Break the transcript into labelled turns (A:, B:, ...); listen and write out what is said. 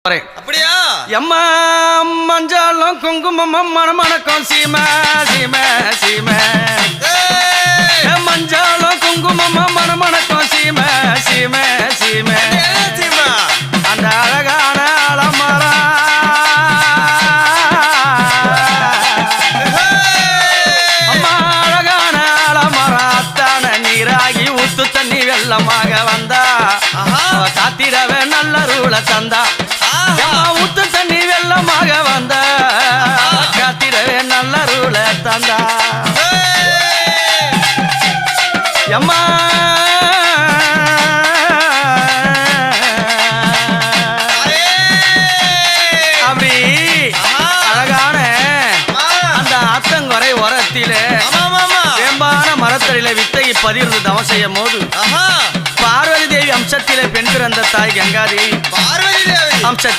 A: அப்படியா?
B: எம்மா மஞ்சாலும் குங்குமம் மணமணக்கம் சீம சீம சீம மஞ்சாலும் குங்குமம் மணமணக்கம் சீம சீம சீம அந்த அழகான அலமரா அம்மா அழகான அலமராத்தான நீராகி ஊத்து தண்ணி வெள்ளமாக வந்தா காத்திரவே நல்ல ரூல தந்தா ஊத்து தண்ணி வெள்ளமாக வந்த காத்திரவே நல்ல ரூல தந்தா எம்மா அப்படி அழகான அந்த அத்தங்குறை உரத்திலே வேம்பான மரத்தடியில வித்தகி பதிர்ந்து தவம் செய்யும் போது பார்வதி தேவி அம்சத்திலே பெண் பிறந்த தாய் கங்காதேவி
A: பார்வதி தேவி
B: அம்ச